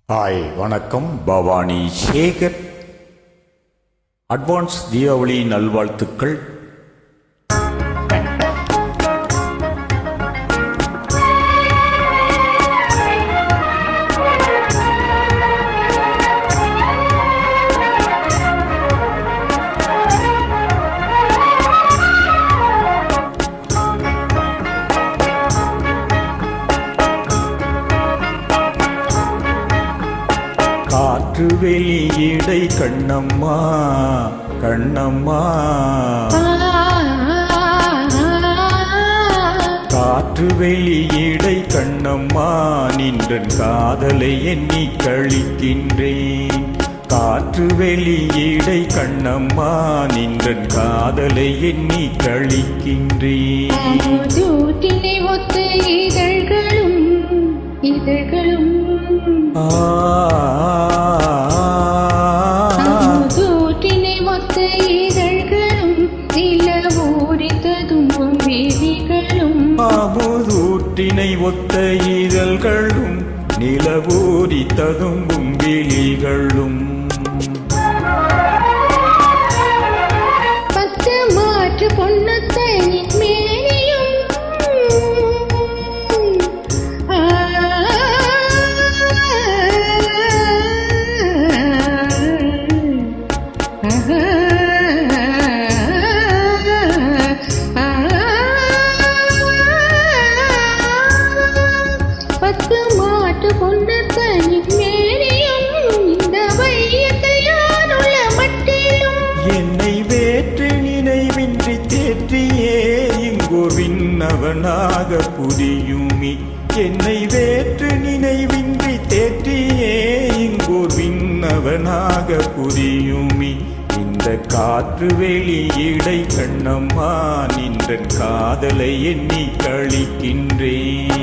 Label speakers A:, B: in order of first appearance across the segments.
A: Hi வணக்கம். Bhavani Sekar. Advance Deepavali நல்வாழ்த்துக்கள். காற்று வெளியீடை கண்ணம்மா கண்ணம்மா, காற்று வெளியீடை கண்ணம்மா, நின்றன் காதலை எண்ணி கழிக்கின்றேன். காற்று வெளியீடை கண்ணம்மா, நின்றன் காதலை எண்ணி கழிக்கின்றேன்.
B: ஒத்த இதழ்களும் இதழ்களும் சூட்டினை ஒத்த இதழ்களும் நிலவூரித்ததும் விழிகளும்,
A: அமுதூட்டினை ஒத்த இதழ்களும் நிலவூரித்ததும் விழிகளும்,
B: பத்து மாற்று பொன்னத்தையின் மேனியும் பத்து மாற்று பொன்னத்தையின் மேனியும் இந்த வையத்தையானுள்ள மட்டிலும்
A: என்னை வேற்று நினைவின்றி தேற்றியே இங்கோர் விண்ணவனாக புரியுமி. என்னை வேற்று நினைவின்றி தேற்றியே இங்கோர் விண்ணவனாக புரியுமி. இந்த காற்று வெளியீடை கண்ணம்மா, நின்றன் காதலை எண்ணி கழிக்கின்றேன்.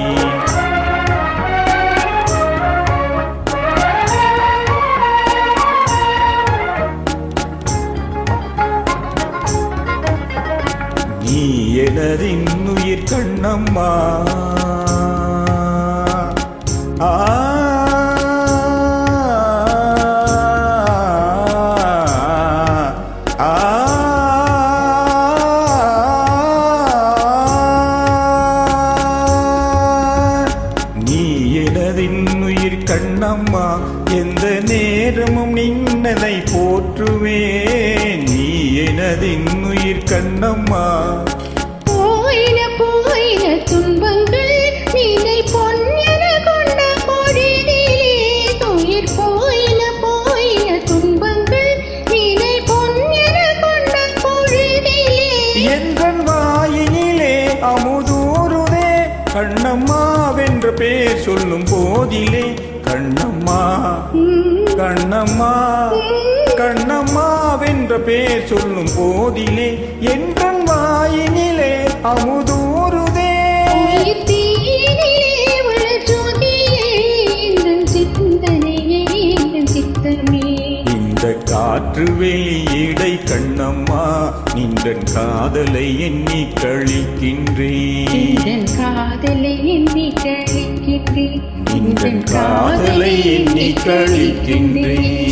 A: நீ எனதின்னுயிர் கண்ணம்மா, நீ எனதின்னுயிர் கண்ணம்மா, எந்த நேரமும் நின்னதை போற்றுவேன். நீ எனதின்னுயிர் கண்ணம்மா,
B: போயின போயின துன்பங்கள் நீனை பொன்னென கொண்ட பொழுதிலே, துயிர் போயின போயின துன்பங்கள் நீனை பொன்னென கொண்ட பொழுதிலே,
A: எந்தன் வாயினிலே அமுதூருதே கண்ணம்மா வென்ற பேர் சொல்லும் போதிலே, கண்ணம்மா கண்ணம்மா கண்ணம்மா வென்ற பேர் சொல்லும் போதிலே, எந்தன் வாயினிலே அமுதூருதே. இந்த காற்று வெளியீடை கண்ணம்மா, நின்றன் காதலை எண்ணி கழிக்கின்றேன்.
B: காதலை எண்ணி கழிக்கின்றேன்.
A: நின்றன் காதலை எண்ணி கழிக்கின்றேன்.